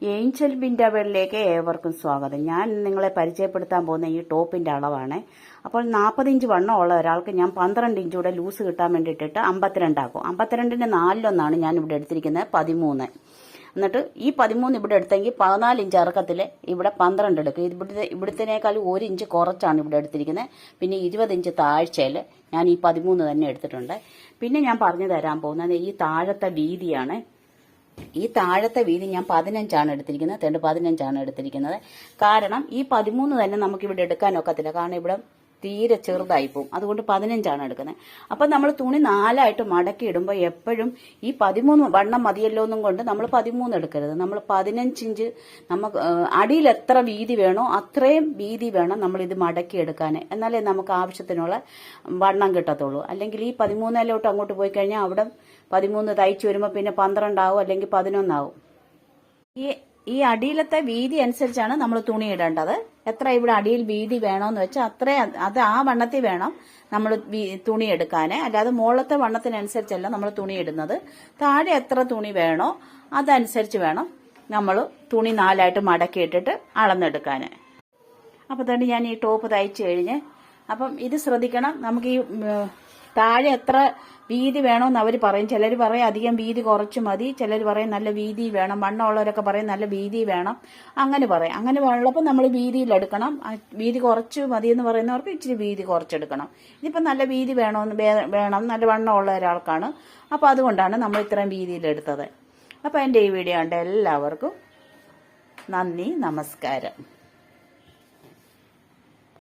Angel ബിൻഡാവേളിലേക്ക് ഏവർക്കും സ്വാഗതം. ഞാൻ നിങ്ങളെ പരിചയപ്പെടുത്താൻ പോകുന്ന ഈ ടോപ്പിന്റെ അളവാണ്. അപ്പോൾ 40 ഇഞ്ച് വണ്ണമുള്ള ഒരാൾക്ക് ഞാൻ 12 ഇഞ്ച് കൂടെ ലൂസ് കിട്ടാൻ വേണ്ടിയിട്ടിട്ട് 52 ആക്കും. 52ന്റെ 4/1 ഞാൻ ഇവിടെ എടുത്തിരിക്കുന്നത് 13. എന്നിട്ട് ഈ 13 ഇവിടെ എടുത്തെങ്കിൽ 14 ഇഞ്ച് ഇറക്കത്തിൽ ഇവിടെ 12 എടുക്കും. ഇവിടുത്തേക്കാൾ 1 ഇഞ്ച് കുറച്ചാണ് ഇവിടെ എടുത്തിരിക്കുന്നത്. പിന്നെ 20 ഇഞ്ച് താഴ്ചയിൽ ഞാൻ ഈ 13 തന്നെ എടുത്തിട്ടുണ്ട്. പിന്നെ ഞാൻ പറഞ്ഞു തരാൻ പോകുന്നത് ഈ താഴത്തെ വീതിയാണ്. ഈ താഴത്തെ വീതി ഞാൻ 15 എടുത്തിരിക്കുന്നത്. 15 എടുത്തിരിക്കുന്നത്. കാരണം ഈ 13 തന്നെ നമുക്കിവിടെ എടുക്കാൻ ഒക്കത്തില്ല. കാരണം ഇവിടെ തീരെ ചെറുതായി പോകും. അതുകൊണ്ട് 15 എടുക്കുന്നത്. അപ്പം നമ്മൾ തുണി 4 മടക്കി ഇടുമ്പോൾ എപ്പോഴും ഈ 13 വണ്ണം മതിയല്ലോ എന്നും കൊണ്ട് നമ്മൾ 13 എടുക്കരുത്. നമ്മൾ 15 ഇഞ്ച് നമുക്ക് അടിയിൽ എത്ര വീതി വേണോ അത്രയും വീതി വേണം നമ്മൾ ഇത് മടക്കി എടുക്കാൻ. എന്നാലേ നമുക്ക് ആവശ്യത്തിനുള്ള വണ്ണം കിട്ടത്തുള്ളൂ. അല്ലെങ്കിൽ ഈ 13 അങ്ങോട്ട് പോയി കഴിഞ്ഞാൽ അവിടെ 13 തയ്ച്ചു വരുമ്പോൾ പിന്നെ 12 ആവും, അല്ലെങ്കിൽ 11 ആവും. ഈ അടിയിലത്തെ വീതി അനുസരിച്ചാണ് നമ്മൾ തുണി ഇടേണ്ടത്. എത്ര ഇവിടെ അടിയിൽ വീതി വേണോന്ന് വെച്ചാൽ അത് ആ വണ്ണത്തിൽ വേണം നമ്മൾ തുണി എടുക്കാൻ. അല്ലാതെ മുകളിലത്തെ വണ്ണത്തിനനുസരിച്ചല്ല നമ്മൾ തുണി ഇടുന്നത്. താഴെ എത്ര തുണി വേണോ അതനുസരിച്ച് വേണം നമ്മൾ തുണി 4 മടക്കി ഇട്ടിട്ട് അളന്നെടുക്കാൻ. അപ്പൊ തന്നെ ഞാൻ ഈ ടോപ്പ് തയ്ച്ചു കഴിഞ്ഞ് അപ്പം ഇത് ശ്രദ്ധിക്കണം. നമുക്ക് ഈ താഴെ എത്ര വീതി വേണമെന്ന് അവർ പറയും. ചിലർ പറയും അധികം വീതി കുറച്ച് മതി, ചിലർ പറയും നല്ല വീതി വേണം, വണ്ണമുള്ളവരൊക്കെ പറയും നല്ല വീതി വേണം, അങ്ങനെ പറയും. അങ്ങനെ ഉള്ളപ്പോൾ നമ്മൾ വീതിയിലെടുക്കണം. വീതി കുറച്ച് മതി എന്ന് പറയുന്നവർക്ക് ഇച്ചിരി വീതി കുറച്ചെടുക്കണം. ഇതിപ്പോൾ നല്ല വീതി വേണം, നല്ല വണ്ണമുള്ള ഒരാൾക്കാണ്. അപ്പോൾ അതുകൊണ്ടാണ് നമ്മൾ ഇത്രയും വീതിയിലെടുത്തത്. അപ്പോൾ എൻ്റെ ഈ വീഡിയോ കണ്ട എല്ലാവർക്കും നന്ദി, നമസ്കാരം.